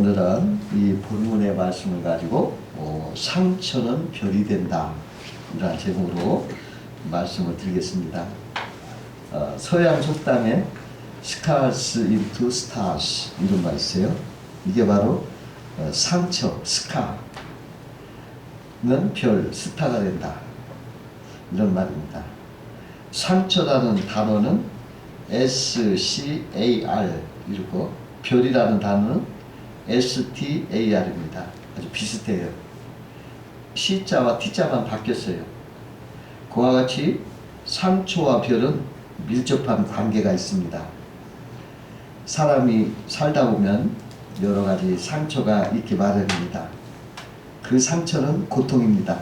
오늘은 이 본문의 말씀을 가지고 상처는 별이 된다 이런 제목으로 말씀을 드리겠습니다. 서양 속담에 Scars into stars 이런 말 있어요. 이게 바로 상처, 스카는 별, 스타가 된다 이런 말입니다. 상처라는 단어는 SCAR 이렇고 별이라는 단어는 STAR입니다. 아주 비슷해요. C자와 T자만 바뀌었어요. 그와 같이 상처와 별은 밀접한 관계가 있습니다. 사람이 살다 보면 여러 가지 상처가 있기 마련입니다. 그 상처는 고통입니다.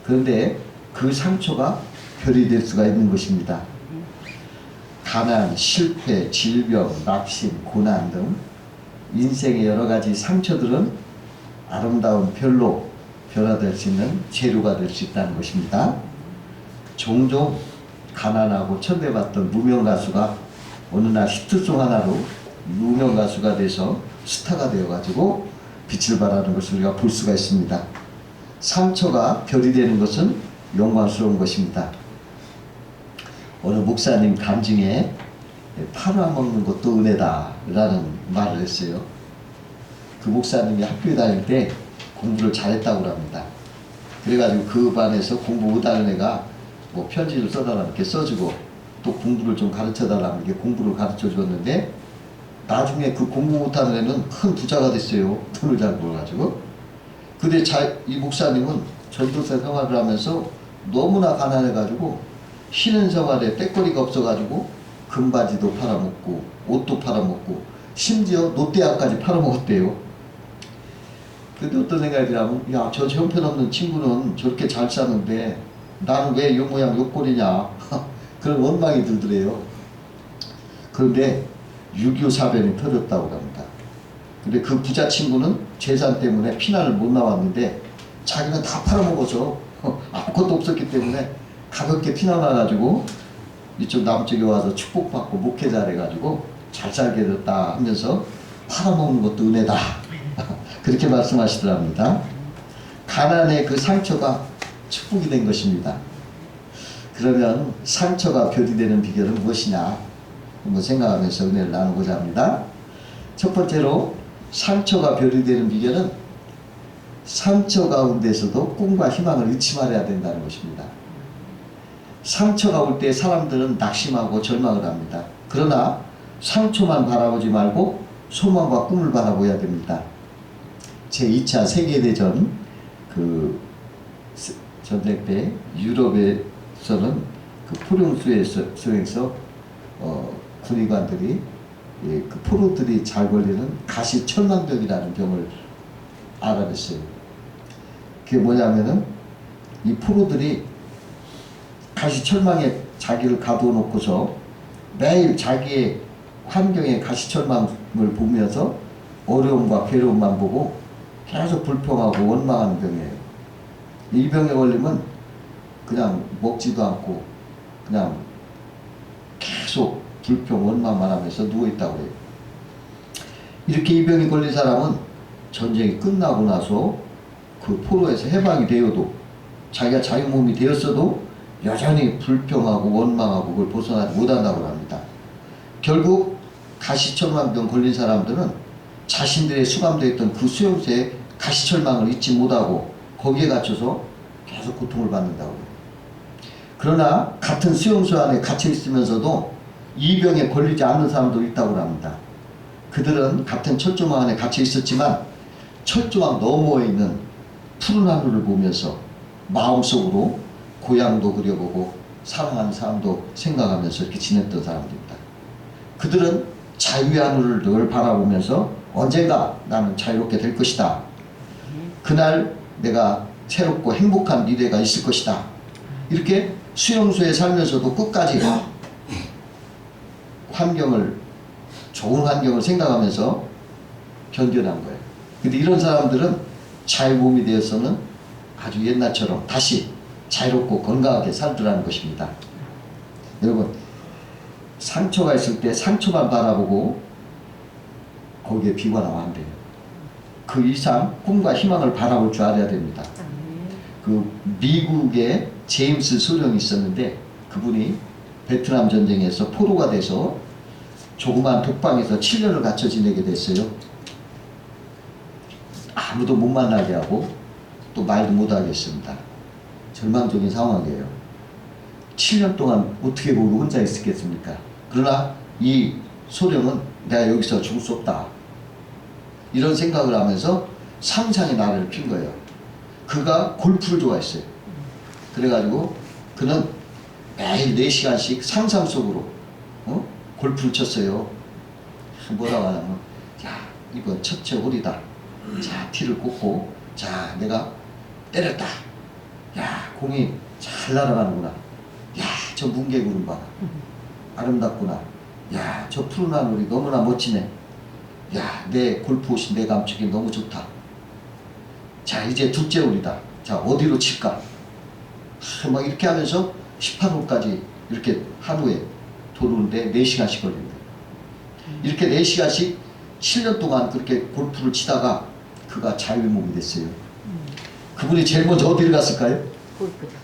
그런데 그 상처가 별이 될 수가 있는 것입니다. 가난, 실패, 질병, 낙심, 고난 등 인생의 여러 가지 상처들은 아름다운 별로 변화될 수 있는 재료가 될 수 있다는 것입니다. 종종 가난하고 천대받던 무명 가수가 어느 날 히트송 하나로 무명 가수가 돼서 스타가 되어가지고 빛을 발하는 것을 우리가 볼 수가 있습니다. 상처가 별이 되는 것은 영광스러운 것입니다. 어느 목사님 간증에 팔아먹는 것도 은혜다 라는 말을 했어요. 그 목사님이 학교에 다닐 때 공부를 잘했다고 합니다. 그래가지고 그 반에서 공부 못하는 애가 뭐 편지를 써달라면 이렇게 써주고 또 공부를 좀 가르쳐달라면 이렇게 공부를 가르쳐 줬는데 나중에 그 공부 못하는 애는 큰 부자가 됐어요. 돈을 잘 벌어가지고. 근데 이 목사님은 전도사 생활을 하면서 너무나 가난해가지고 쉬는 생활에 떼거리가 없어가지고 금바지도 팔아먹고 옷도 팔아먹고 심지어 롯데약까지 팔아먹었대요. 근데 어떤 생각이 들냐면 야, 저 형편없는 친구는 저렇게 잘 사는데 나는 왜 요 모양 요 꼴이냐 그런 원망이 들더래요. 그런데 6.25 사변이 터졌다고 합니다. 근데 그 부자 친구는 재산 때문에 피난을 못 나왔는데 자기는 다 팔아먹어서 아무것도 없었기 때문에 가볍게 피난 와가지고 이쪽 남쪽에 와서 축복받고 목회자 해가지고 잘 살게 됐다 하면서 팔아먹는 것도 은혜다 그렇게 말씀하시더랍니다. 가난의 그 상처가 축복이 된 것입니다. 그러면 상처가 별이 되는 비결은 무엇이냐 한번 생각하면서 은혜를 나누고자 합니다. 첫 번째로 상처가 별이 되는 비결은 상처 가운데서도 꿈과 희망을 잃지 말아야 된다는 것입니다. 상처가 올 때 사람들은 낙심하고 절망을 합니다. 그러나 상처만 바라보지 말고 소망과 꿈을 바라보아야 됩니다. 제2차 세계대전 그 전쟁 때 유럽에서는 그 포룡수에서 군의관들이 그 포로들이 잘 걸리는 가시철망병이라는 병을 알아냈어요. 그게 뭐냐면은 이 포로들이 가시철망에 자기를 가두어 놓고서 매일 자기의 환경에 가시철망을 보면서 어려움과 괴로움만 보고 계속 불평하고 원망하는 병이에요. 이 병에 걸리면 그냥 먹지도 않고 그냥 계속 불평 원망만 하면서 누워있다고 해요. 이렇게 이 병에 걸린 사람은 전쟁이 끝나고 나서 그 포로에서 해방이 되어도 자기가 자유 몸이 되었어도 여전히 불평하고 원망하고 그걸 벗어나지 못한다고 합니다. 결국 가시철망병 걸린 사람들은 자신들의 수감되어 있던 그 수용소에 가시철망을 잊지 못하고 거기에 갇혀서 계속 고통을 받는다고 해요. 그러나 같은 수용소 안에 갇혀 있으면서도 이 병에 걸리지 않는 사람도 있다고 합니다. 그들은 같은 철조망 안에 갇혀 있었지만 철조망 너머에 있는 푸른 하늘을 보면서 마음속으로 고향도 그려보고 사랑하는 사람도 생각하면서 이렇게 지냈던 사람들입니다. 그들은 자유의 하늘을 늘 바라보면서 언젠가 나는 자유롭게 될 것이다. 그날 내가 새롭고 행복한 미래가 있을 것이다. 이렇게 수용소에 살면서도 끝까지 좋은 환경을 생각하면서 견뎌난 거예요. 근데 이런 사람들은 자유 몸이 되어서는 아주 옛날처럼 다시 자유롭고 건강하게 살더라는 것입니다. 여러분, 상처가 있을 때 상처만 바라보고 거기에 비관하면 안 돼요. 그 이상 꿈과 희망을 바라볼 줄 알아야 됩니다. 그 미국에 제임스 소령이 있었는데 그분이 베트남 전쟁에서 포로가 돼서 조그만 독방에서 7년을 갇혀 지내게 됐어요. 아무도 못 만나게 하고 또 말도 못 하겠습니다. 절망적인 상황이에요. 7년 동안 어떻게 보고 혼자 있었겠습니까? 그러나 이 소령은 내가 여기서 죽을 수 없다, 이런 생각을 하면서 상상의 나래를 핀 거예요. 그가 골프를 좋아했어요. 그래가지고 그는 매일 4시간씩 상상 속으로 골프를 쳤어요. 뭐라고 하냐면, 야, 이번 첫째 홀이다. 자, 티를 꽂고, 자, 내가 때렸다. 야, 공이 잘 날아가는구나. 야, 저 뭉게구름 봐. 아름답구나. 야, 저 푸른 하늘이 너무나 멋지네. 야, 내 골프 옷이 내 감촉이 너무 좋다. 자, 이제 둘째 홀이다. 자, 어디로 칠까? 막 이렇게 하면서 18홀까지 이렇게 하루에 도는데 4시간씩 걸린대요. 이렇게 4시간씩 7년 동안 그렇게 골프를 치다가 그가 자유몸이 됐어요. 그분이 제일 먼저 어디를 갔을까요?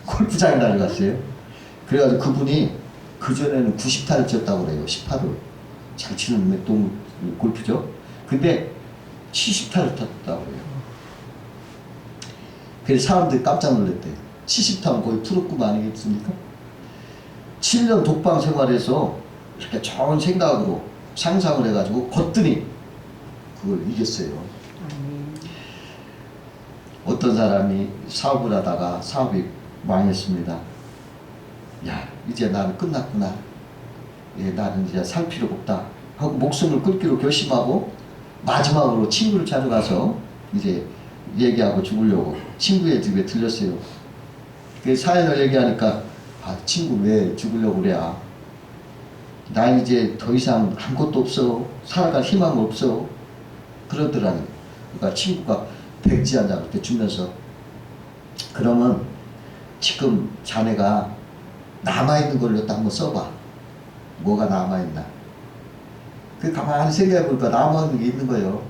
골프장에 달려갔어요. 그래가지고 그분이 그전에는 90타를 쳤다고 그래요. 18홀. 잘 치는 맥동 골프죠. 근데 70타를 탔다고 그래요. 그래서 사람들이 깜짝 놀랐대요. 70타면 거의 프로급 아니겠습니까? 7년 독방 생활에서 이렇게 좋은 생각으로 상상을 해가지고 걷더니 그걸 이겼어요. 어떤 사람이 사업을 하다가 사업이 망했습니다. 야, 이제 나는 끝났구나. 예, 나는 이제 살 필요가 없다 하고 목숨을 끊기로 결심하고 마지막으로 친구를 찾아가서 이제 얘기하고 죽으려고 친구의 집에 들렸어요. 그 사연을 얘기하니까, 아, 친구 왜 죽으려고 그래? 난 이제 더 이상 아무것도 없어. 살아갈 희망 없어. 그러더라고요. 그러니까 친구가 백지 한 장 이렇게 주면서, 그러면 지금 자네가 남아있는 걸로 딱 한번 써봐. 뭐가 남아있나. 그 가만히 생각해보니까 남아있는 게 있는 거예요.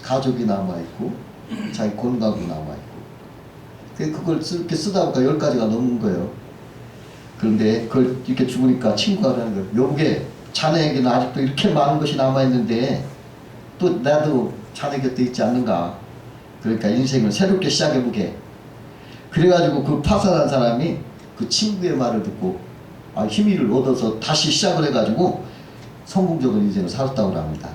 가족이 남아있고 자기 건강도 남아있고. 그걸 이렇게 쓰다 보니까 10가지가 넘는 거예요. 그런데 그걸 이렇게 죽으니까 친구가 그러는 거예요. 여보게, 자네에게는 아직도 이렇게 많은 것이 남아있는데 또 나도 자네 곁에 있지 않는가. 그러니까 인생을 새롭게 시작해보게. 그래가지고 그 파산한 사람이 그 친구의 말을 듣고 힘을 얻어서 다시 시작을 해가지고 성공적인 인생을 살았다고 합니다.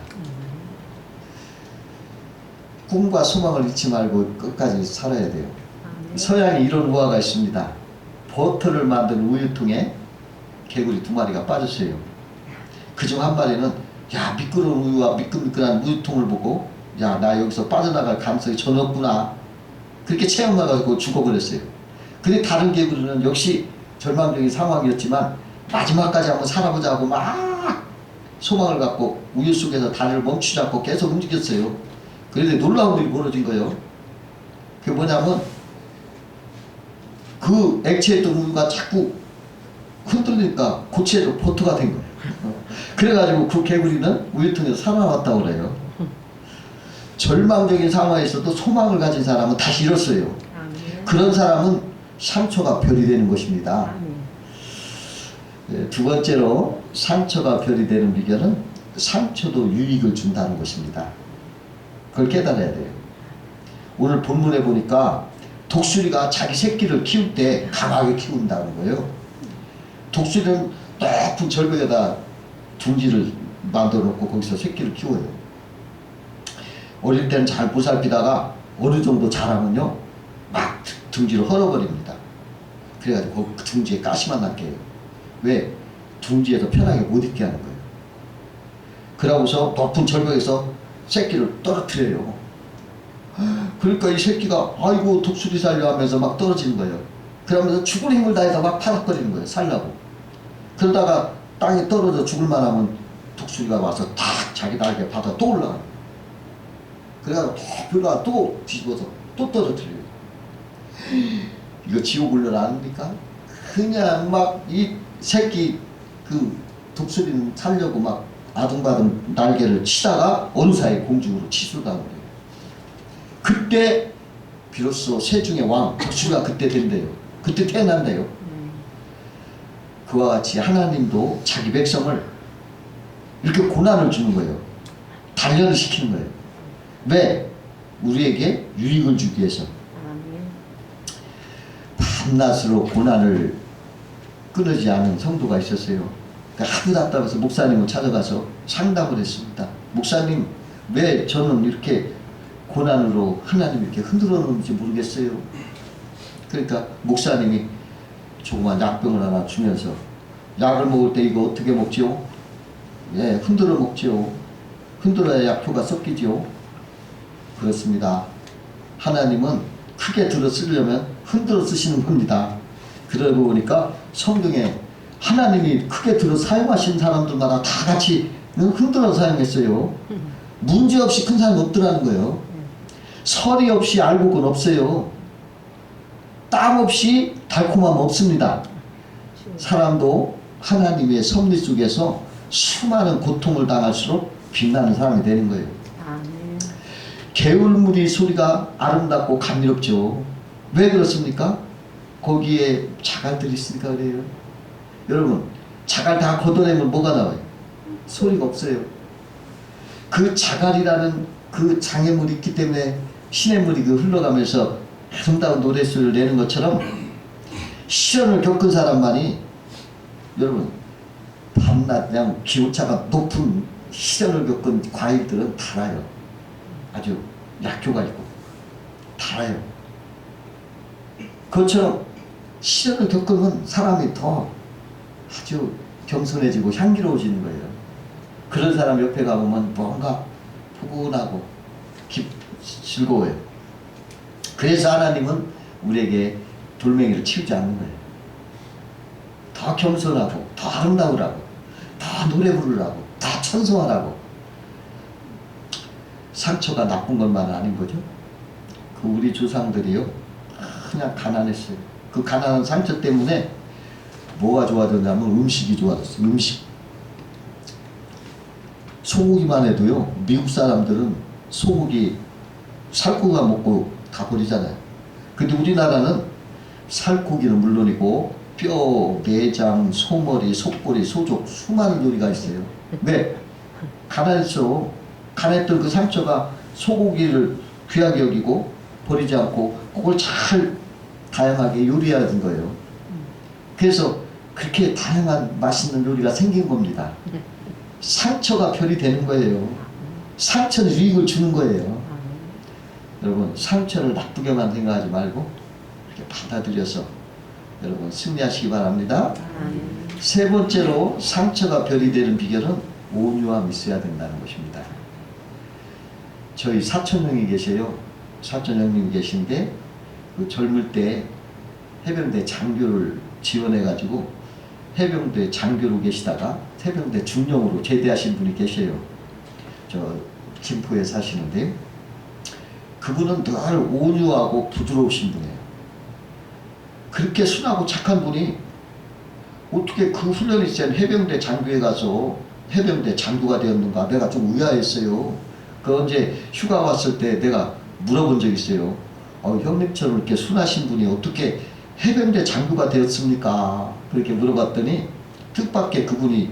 꿈과 소망을 잃지 말고 끝까지 살아야 돼요. 서양에 이런 우화가 있습니다. 버터를 만든 우유통에 개구리 2마리가 빠졌어요. 그중 한 마리는, 야, 미끄러운 우유와 미끈미끈한 우유통을 보고, 야, 나 여기서 빠져나갈 가능성이 전혀 없구나. 그렇게 체험나가지고 죽어버렸어요. 근데 다른 개구리는 역시 절망적인 상황이었지만 마지막까지 한번 살아보자고 막 소망을 갖고 우유 속에서 다리를 멈추지 않고 계속 움직였어요. 그런데 놀라운 일이 벌어진 거예요. 그게 뭐냐면 그 액체했던 우유가 자꾸 흔들리니까 고체로 버터가 된 거예요. 그래가지고 그 개구리는 우유통에서 살아남았다고 그래요. 절망적인 상황에서도 소망을 가진 사람은 다시 일었어요. 그런 사람은 상처가 별이 되는 것입니다. 두 번째로 상처가 별이 되는 비결은 상처도 유익을 준다는 것입니다. 그걸 깨달아야 돼요. 오늘 본문에 보니까 독수리가 자기 새끼를 키울 때 강하게 키운다는 거예요. 독수리는 높은 절벽에다 둥지를 만들어 놓고 거기서 새끼를 키워요. 어릴 때는 잘 보살피다가 어느 정도 자라면요, 막 둥지를 헐어버립니다. 그래가지고 그 둥지에 가시만 남게 해요. 왜? 둥지에서 편하게 못 있게 하는 거예요. 그러고서 높은 절벽에서 새끼를 떨어뜨려요. 그러니까 이 새끼가 아이고 독수리 살려 하면서 막 떨어지는 거예요. 그러면서 죽을 힘을 다해서 막 파닥거리는 거예요. 살라고. 그러다가 땅에 떨어져 죽을 만하면 독수리가 와서 탁 자기 날개 받아 또 올라가요. 그래가지고 또 올라가 또 뒤집어서 또 떨어뜨려요. 이거 지옥 훈련 아닙니까? 그냥 막 이 새끼 그 독수리는 살려고 막 아둥바둥 날개를 치다가 어느 사이 공중으로 치솟아오래요. 그때 비로소 세중의 왕 덕수가 그때 된대요. 그때 태어난대요. 그와 같이 하나님도 자기 백성을 이렇게 고난을 주는 거예요. 단련을 시키는 거예요. 왜? 우리에게 유익을 주기 위해서. 밤낮으로 고난을 끊지 않은 성도가 있었어요. 그러니까 하도 답답해서 목사님을 찾아가서 상담을 했습니다. 목사님, 왜 저는 이렇게 고난으로 하나님 이렇게 흔들어 놓는지 모르겠어요. 그러니까 목사님이 조그만 약병을 하나 주면서, 약을 먹을 때 이거 어떻게 먹지요? 예, 흔들어 먹지요. 흔들어야 약효가 섞이지요. 그렇습니다. 하나님은 크게 들어 쓰려면 흔들어 쓰시는 겁니다. 그러고 보니까 성경에 하나님이 크게 들어 사용하신 사람들마다 다 같이 흔들어 사용했어요. 문제없이 큰 사람이 없더라는 거예요. 설이 없이 알곡은 없어요. 땀 없이 달콤함 없습니다. 사람도 하나님의 섭리 속에서 수많은 고통을 당할수록 빛나는 사람이 되는 거예요. 개울물이 소리가 아름답고 감미롭죠. 왜 그렇습니까? 거기에 자갈들이 있으니까 그래요. 여러분, 자갈 다 걷어내면 뭐가 나와요? 소리가 없어요. 그 자갈이라는 그 장애물이 있기 때문에 시냇물이 그 흘러가면서 아름다운 노랫소리를 내는 것처럼 시련을 겪은 사람만이, 여러분, 밤낮 그냥 기온차가 높은 시련을 겪은 과일들은 달아요. 아주 약효가 있고 달아요. 그것처럼 시련을 겪으면 사람이 더 아주 겸손해지고 향기로워지는 거예요. 그런 사람 옆에 가보면 뭔가 포근하고 즐거워요. 그래서 하나님은 우리에게 돌멩이를 치우지 않는 거예요. 더 겸손하고 더 아름다우라고, 더 노래 부르라고, 더 찬송하라고. 상처가 나쁜 것만은 아닌 거죠. 그 우리 조상들이요, 그냥 가난했어요. 그 가난한 상처 때문에 뭐가 좋아졌냐면 음식이 좋아졌어요. 음식. 소고기만 해도요, 미국 사람들은 소고기 살코기만 먹고 다 버리잖아요. 근데 우리나라는 살코기는 물론이고 뼈, 내장, 소머리, 속꼬리, 소족 수많은 요리가 있어요. 왜? 가난했어. 가난했던 그 상처가 소고기를 귀하게 여기고 버리지 않고 그걸 잘 다양하게 요리하는 거예요. 그래서 그렇게 다양한 맛있는 요리가 생긴 겁니다. 상처가 별이 되는 거예요. 상처는 유익을 주는 거예요. 여러분, 상처를 나쁘게만 생각하지 말고 이렇게 받아들여서 여러분 승리하시기 바랍니다. 세 번째로 상처가 별이 되는 비결은 온유함이 있어야 된다는 것입니다. 저희 사촌형이 계세요. 사촌형님이 계신데 그 젊을 때 해병대 장교를 지원해가지고 해병대 장교로 계시다가 해병대 중령으로 제대하신 분이 계세요. 저 김포에 사시는데 그분은 늘 온유하고 부드러우신 분이에요. 그렇게 순하고 착한 분이 어떻게 그 훈련이 있을 해병대 장교에 가서 해병대 장교가 되었는가 내가 좀 의아했어요. 그 언제 휴가 왔을 때 내가 물어본 적이 있어요. 형님처럼 이렇게 순하신 분이 어떻게 해병대 장교가 되었습니까? 그렇게 물어봤더니 뜻밖의 그분이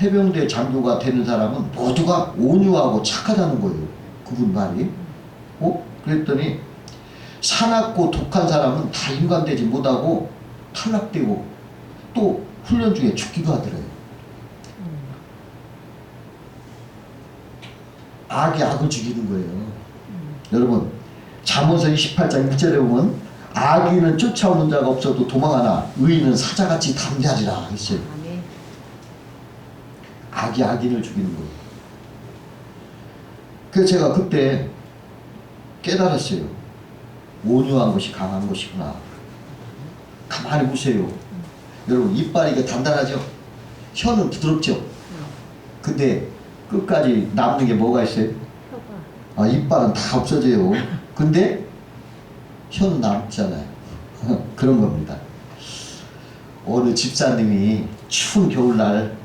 해병대 장교가 되는 사람은 모두가 온유하고 착하다는 거예요. 그분 말이. 그랬더니 사납고 독한 사람은 다 인간되지 못하고 탈락되고 또 훈련 중에 죽기도 하더래요. 악이 악을 죽이는 거예요. 여러분, 잠언서 28장 1절에 보면 악인은 쫓아오는 자가 없어도 도망하나 의인은 사자같이 담대하리라 했어요. 악이 악인을 죽이는 거예요. 그래서 제가 그때 깨달았어요. 온유한 것이 강한 것이구나. 가만히 보세요. 여러분, 이빨이 이게 단단하죠? 혀는 부드럽죠? 근데 끝까지 남는 게 뭐가 있어요? 이빨은 다 없어져요. 근데 혀는 남잖아요. 그런 겁니다. 어느 집사님이 추운 겨울날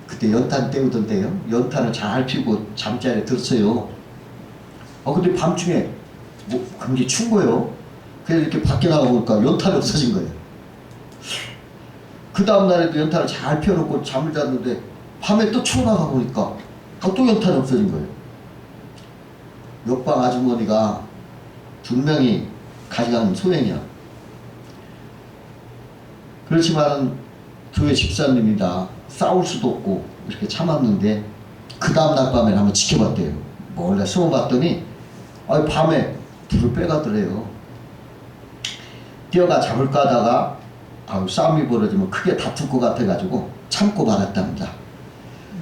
그때 연탄 때우던데요. 연탄을 잘 피우고 잠자리에 들었어요. 근데 밤중에 뭐 굉장히 추운 거예요. 그래서 이렇게 밖에 나가보니까 연탄이 없어진 거예요. 그 다음날에도 연탄을 잘 펴놓고 잠을 잤는데 밤에 또 추워 나가 보니까 또 연탄이 없어진 거예요. 옆방 아주머니가 분명히 가져간 소행이야. 그렇지만 교회 집사님이다. 싸울 수도 없고 이렇게 참았는데 그 다음날 밤에 한번 지켜봤대요. 몰래 숨어봤더니 밤에 불을 빼가더래요. 뛰어가 잡을까 하다가 싸움이 벌어지면 크게 다툴 것 같아가지고 참고 말았답니다.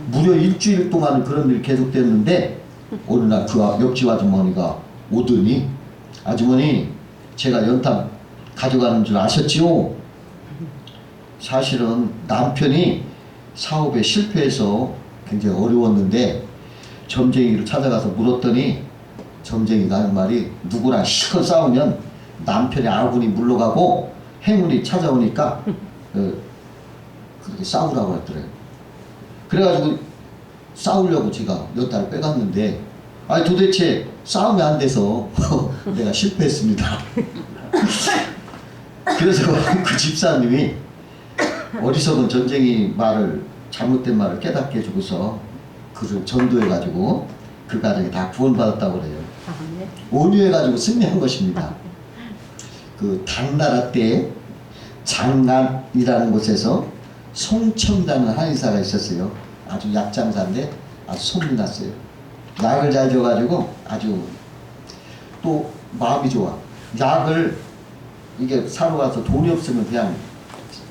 무려 일주일 동안 그런 일이 계속됐는데 어느 날 그 옆집 아주머니가 오더니 아주머니 제가 연탄 가져가는 줄 아셨지요? 사실은 남편이 사업에 실패해서 굉장히 어려웠는데 점쟁이를 찾아가서 물었더니 점쟁이가 하는 말이 누구랑 실컷 싸우면 남편의 아군이 물러가고 행운이 찾아오니까 그렇게 싸우라고 했더래요. 그래가지고 싸우려고 제가 연탄을 빼갔는데 도대체 싸움이 안 돼서 내가 실패했습니다. 그래서 그 집사님이 어리석은 전쟁이 잘못된 말을 깨닫게 해주고서 그를 전도해가지고 그 가정이 다 구원받았다고 그래요. 온유해가지고 승리한 것입니다. 그 당나라 때 장안이라는 곳에서 송천이라는 한의사가 있었어요. 아주 약장사인데 아주 소문이 났어요. 약을 잘 줘가지고 아주 또 마음이 좋아. 약을 이게 사러 가서 돈이 없으면 그냥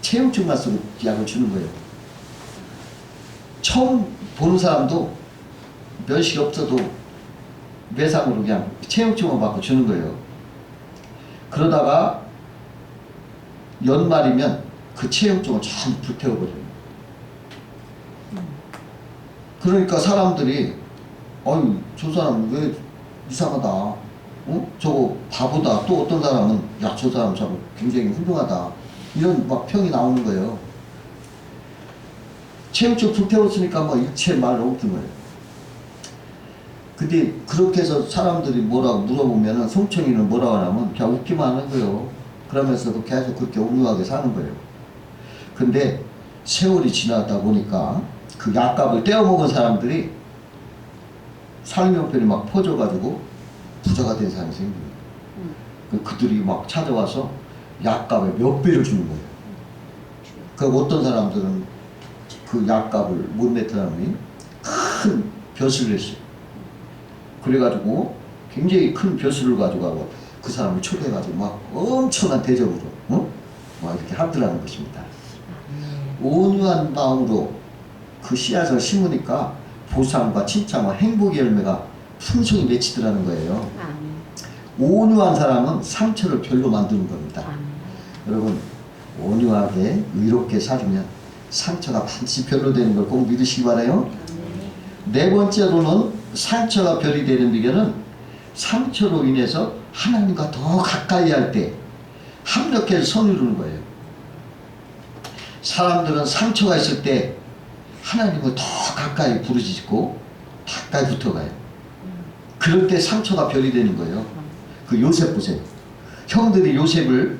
체용증만 쓰고 약을 주는 거예요. 처음 보는 사람도 면식이 없어도 외상으로 그냥 체용증만 받고 주는 거예요. 그러다가 연말이면 그 체용증을 전부 불태워버려요. 그러니까 사람들이 저 사람 왜 이상하다, 저거 바보다, 또 어떤 사람은 야 저 사람 참 굉장히 훌륭하다, 이런 막 평이 나오는 거예요. 체육적 불태웠으니까 막 일체 말 없는 거예요. 근데 그렇게 해서 사람들이 뭐라고 물어보면은 송청이는 뭐라고 하냐면 그냥 웃기만 하는 거예요. 그러면서도 계속 그렇게 온유하게 사는 거예요. 근데 세월이 지나다 보니까 그 약값을 떼어먹은 사람들이 삶의 형편이 막 퍼져가지고 부자가 된 사람이 생겨요. 그들이 막 찾아와서 약값의 몇 배를 주는 거예요. 그 어떤 사람들은 그 약값을 못 냈던 사람이 큰 벼슬을 했어요. 그래가지고 굉장히 큰 벼슬을 가져가고 그 사람을 초대해가지고 막 엄청난 대접으로 막 이렇게 하더라는 것입니다. 온유한 마음으로 그 씨앗을 심으니까 보상과 칭찬과 행복의 열매가 풍성히 맺히더라는 거예요. 온유한 사람은 상처를 별로 만드는 겁니다. 여러분 온유하게 의롭게 살면 상처가 반드시 별로 되는 걸 꼭 믿으시기 바라요. 네 번째로는 상처가 별이 되는 비결은 상처로 인해서 하나님과 더 가까이 할 때 합력해서 선이루는 거예요. 사람들은 상처가 있을 때 하나님을 더 가까이 부르짖고 가까이 붙어가요. 그럴 때 상처가 별이 되는 거예요. 그 요셉 보세요. 형들이 요셉을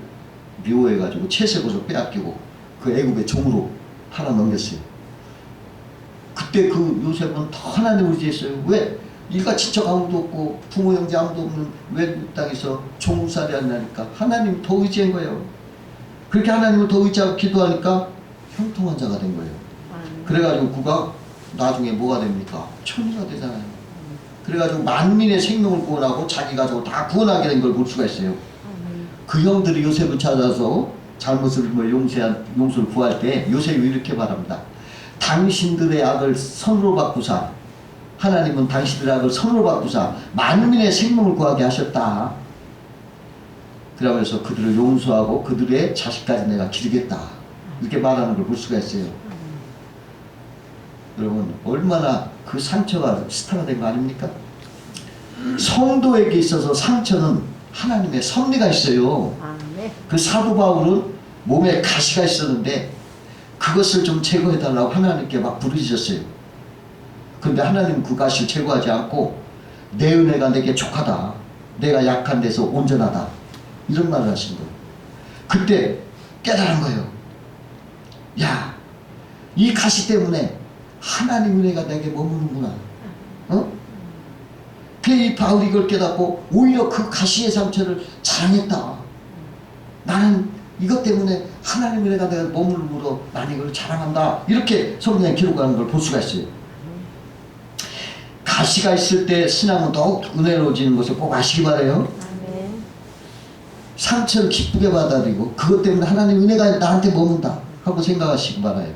미워해가지고 채색옷을 빼앗기고 그 애굽의 종으로 팔아 넘겼어요. 그때 그 요셉은 더 하나님을 의지했어요. 왜? 일가 친척 아무도 없고 부모 형제 아무도 없는 외국 땅에서 종살이 한다니까 하나님 더 의지한 거예요. 그렇게 하나님을 더 의지하고 기도하니까 형통한 자가 된 거예요. 그래가지고 그가 나중에 뭐가 됩니까? 천리가 되잖아요. 그래가지고 만민의 생명을 구원하고 자기 가족을 다 구원하게 된 걸 볼 수가 있어요. 그 형들이 요셉을 찾아서 잘못을 용서를 구할 때 요셉이 이렇게 말합니다. 당신들의 악을 선으로 바꾸사, 하나님은 당신들의 악을 선으로 바꾸사 만민의 생명을 구하게 하셨다. 그러면서 그들을 용서하고 그들의 자식까지 내가 기르겠다, 이렇게 말하는 걸 볼 수가 있어요. 여러분 얼마나 그 상처가 스타가 된 거 아닙니까? 성도에게 있어서 상처는 하나님의 섭리가 있어요. 그 사도 바울은 몸에 가시가 있었는데 그것을 좀 제거해달라고 하나님께 막 부르짖었어요. 그런데 하나님은 그 가시를 제거하지 않고 내 은혜가 내게 족하다. 내가 약한 데서 온전하다. 이런 말을 하신 거예요. 그때 깨달은 거예요. 야, 이 가시 때문에 하나님 은혜가 내게 머무는구나. 이 바울이 이걸 깨닫고 오히려 그 가시의 상처를 자랑했다. 나는 이것 때문에 하나님 은혜가 내가 머물므로 나는 이걸 자랑한다. 이렇게 성경에 기록하는 걸 볼 수가 있어요. 가시가 있을 때 신앙은 더욱 은혜로워지는 것을 꼭 아시기 바라요. 상처를 기쁘게 받아들이고 그것 때문에 하나님 은혜가 나한테 머문다 하고 생각하시기 바라요.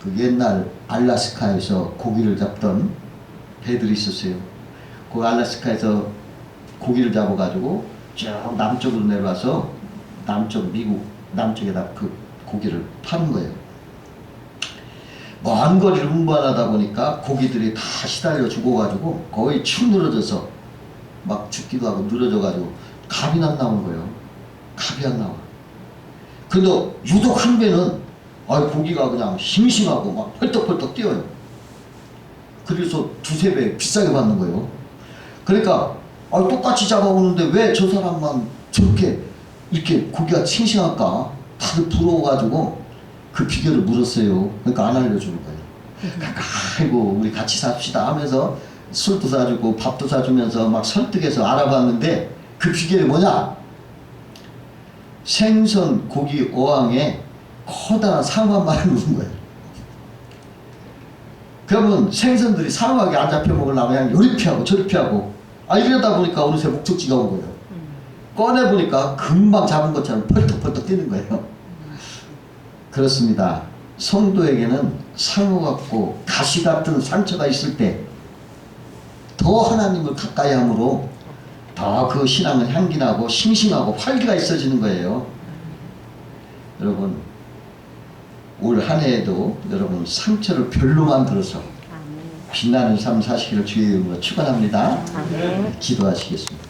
그 옛날 알라스카에서 고기를 잡던 배들이 있었어요. 그 알라스카에서 고기를 잡아가지고 쭉 남쪽으로 내려와서 남쪽 미국 남쪽에다 그 고기를 파는 거예요. 먼 거리를 운반하다 보니까 고기들이 다 시달려 죽어가지고 거의 축 늘어져서 막 죽기도 하고 늘어져가지고 갑이 안 나오는 거예요. 갑이 안 나와. 근데 유독 한 배는 고기가 그냥 싱싱하고 막 펄떡펄떡 뛰어요. 그래서 두세 배 비싸게 받는 거예요. 그러니까 똑같이 잡아오는데 왜 저 사람만 저렇게 이렇게 고기가 싱싱할까? 다들 부러워가지고 그 비결을 물었어요. 그러니까 안 알려주는 거예요. 그러니까 아이고 우리 같이 삽시다 하면서 술도 사주고 밥도 사주면서 막 설득해서 알아봤는데 그 비결이 뭐냐? 생선 고기 어항에 커다란 상어 한 마리를 놓은 거예요. 그러면 생선들이 상어하게 안 잡혀 먹으려면 그냥 요리 피하고 저리 피하고 이러다 보니까 어느새 목적지가 온 거예요. 꺼내보니까 금방 잡은 것처럼 펄떡펄떡 뛰는 거예요. 그렇습니다. 성도에게는 상어 같고 가시 같은 상처가 있을 때 더 하나님을 가까이 함으로 더 그 신앙은 향기나고 싱싱하고 활기가 있어지는 거예요. 여러분 올 한 해에도 여러분 상처를 별로 만들어서 빛나는 삶 사시기를 주의 이름으로 축원합니다. 기도하시겠습니다.